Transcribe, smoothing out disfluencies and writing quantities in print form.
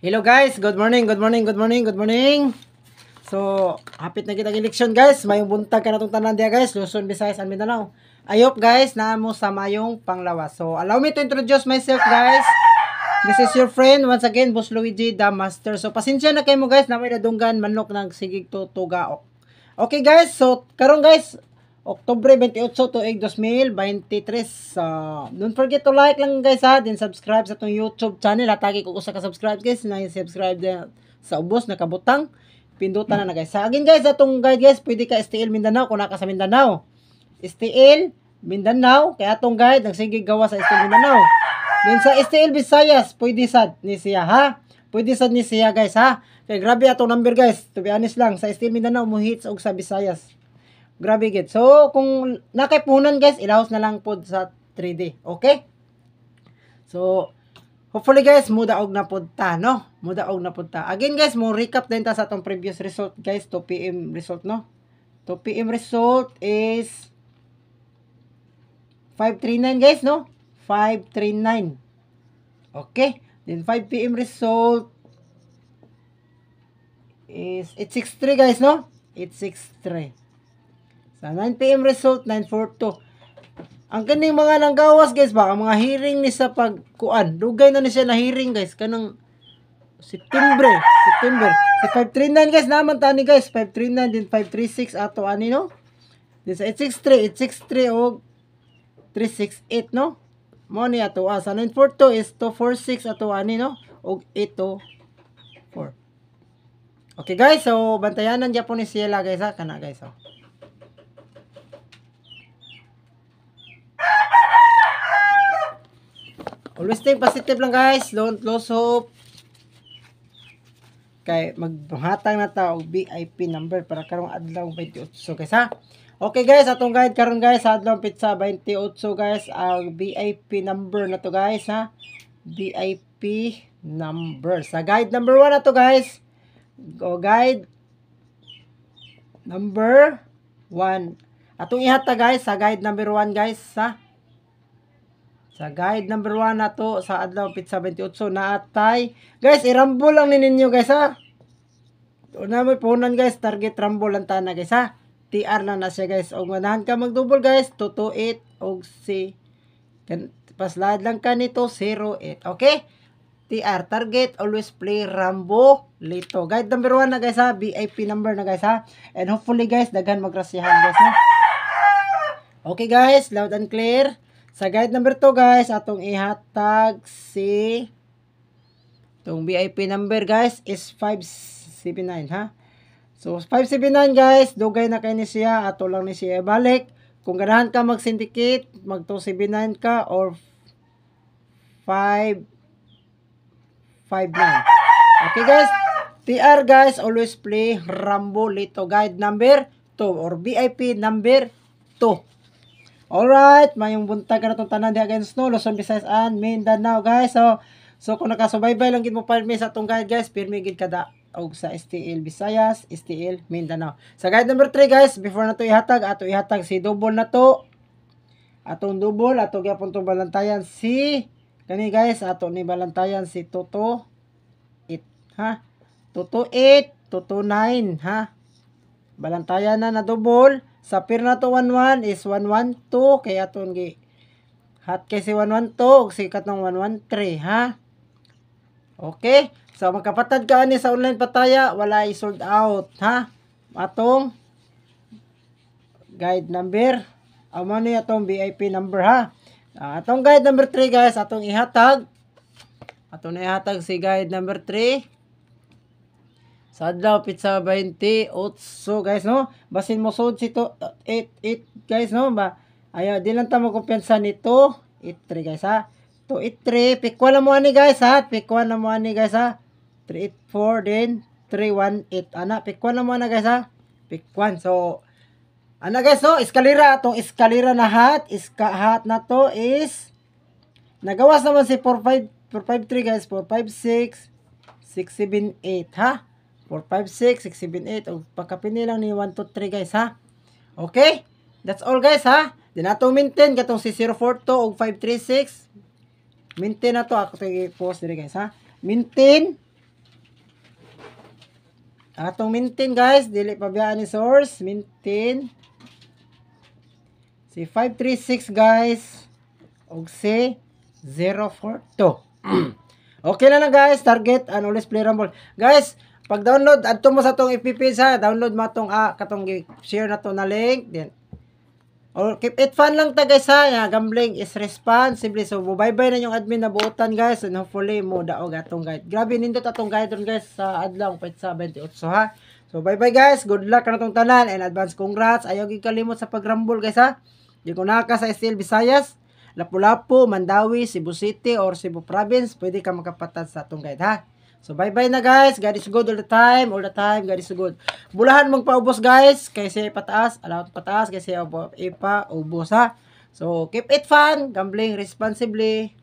Hello guys, good morning, good morning, good morning, good morning. So, hapit na kita election guys. Mayong buntag ka na itong tanan diya guys. Luzon, Visayas, and Mindanao. I hope guys na mo sa mayong panglawas. So, allow me to introduce myself guys. This is your friend, once again, Boss Luigi, the Master. So, pasensya na kayo mo guys na may nadunggan manok ng sigig to tugaok. Okay guys, so, karon guys, Oktubre 28 tuig 2023. Don't forget to like lang guys ha. Then subscribe sa itong YouTube channel. Hatagi ko sa ka-subscribe guys. Na subscribe din sa ubos na kabutang. Pindutan na guys. Sa again guys, atong guide guys, pwede ka STL Mindanao kung naka sa Mindanao. STL Mindanao, kaya atong guide nagsige gawa sa STL Mindanao. Then sa STL Visayas, pwede sad ni siya ha. Pwede sad ni siya guys ha. Kaya grabe atong number guys. To be honest lang, sa STL Mindanao mo hits og sa Visayas. Grabe git. So, kung nakaipunan guys, ilahos na lang pod sa 3D. Okay? So, hopefully guys, mudaog na pod ta, no? Mudaog na pod ta. Again guys, mo recap din ta sa atong previous result guys, 2 PM result, no? 2 PM result is 539 guys, no? 539. Okay? Then 5 PM result is 863 guys, no? 863. Sa 9 PM result, 942. Ang kaning mga nanggawas guys, baka mga hearing ni sa pagkuan. Dugay na ni siya na hearing guys. Kanang September. Si 539 guys, naman tani guys. 539 din 536 ato ani no. Din sa 863 og 368 no. Mo ni ato sa 942 is 246 ato ani no. Og 804. Okay guys, so bantayanan dya po ni Ciela guys ha. Kana guys ha. Always stay positive lang guys. Don't lose hope. Kay magbuhatang na ta og VIP number para karong adlaw 28 guys ha. Okay guys, atong guide karon guys sa adlaw pizza 28 guys ang VIP number na to guys ha. VIP number. Sa guide number 1 na to guys. Go guide number 1. Atong ihata guys sa guide number 1 guys ha. Sa guide number 1 na to sa adlaw pizza 28 na atay. Guys, i-rumble lang ninyo guys ha. Una mo punan guys, target rumble lang tana guys ha. TR lang na siya guys. Og manahan ka mag-double guys, 228 og si paslide lang ka nito 08. Okay? TR target always play Rambo Lito. Guide number 1 na guys ha, VIP number na guys ha. And hopefully guys daghan magrasihan guys ha. Okay guys, loud and clear. Sa guide number 2 guys, atong ihatag si itong VIP number guys is 579 ha. So 579 guys, dugay na kay ni siya, ato lang ni siya balik. Kung ganahan ka mag-syndicate, mag 279 ka or 559. Okay guys, TR guys, always play Rambo Lito. Guide number 2 or VIP number 2. Alright, mayong buntag ka na itong tanan di against no, Luzon, Visayas, and Mindanao guys. So kung nakasubaybay lang gid mo pirmi sa itong guide guys, pirmi gid kada og sa STL Visayas, STL Mindanao. Sa guide number 3 guys, before na to ihatag, ato ihatag si double na to. Atong double, ato gyapon tong balantayan si kani guys, ato ni balantayan si Toto 8 ha. Toto 8, Toto 9 ha. Balantayan na double. Sa pair na to 11 is 112 kaya aton gi hat kay si 112 ug si katong 113 ha. Okay? So magkapatad ka ani sa online pataya, wala i-sold out ha. Atong guide number, amo ni atong VIP number ha. Atong guide number 3 guys, atong ihatag. Atong ihatag si guide number 3. Sa adlaw pizza 28 guys no. Basin mo sud si to 88 guys no ba. Ayo di lang ta mo kumpiyansa nito 83 guys ha. 283 pikwa na mo ani guys ha. Pikwa na mo ani guys ha. 384 din 318 ana pikwa na mo ana guys ha. Pikwan. So ana guys no, eskalera atong eskalera na hat, hat na to is nagawas naman si 453 guys, 456 678 ha. 456 678 o pagkapini lang ni 123 guys ha. Okay? That's all guys ha. Then ato maintain katong si 042 og 536. Maintain na to ako to i-post dire guys ha. Maintain Atong maintain guys, dili pa biyaan ni source, maintain. Si 536 guys, og si 042. Okay na guys, target and always play rumble. Guys, pag download, adto mo sa tong FPP sa, download mo tong katong share na to na link, then or keep it fun lang ta guys ha. Gambling is responsibly. So bye-bye na yung admin na buotan guys, and hopefully mo daog atong guide. Grabe nindot atong guide ron guys sa adlaw petsa 28 ha. So bye-bye guys, good luck na tong tanan and advance congrats. Ayaw gyud kalimot sa pagrambol guys ha. Di ko naka sa Steel Visayas, Lapu-Lapu, Mandawi, Cebu City or Cebu Province, pwede ka makapatad sa atong guide ha. So bye-bye na guys. God is good all the time. All the time, God is good. Bulahan mong paubos guys. Kasi pataas. Alawat pataas. Kasi ipa ubos ha. So keep it fun. Gambling responsibly.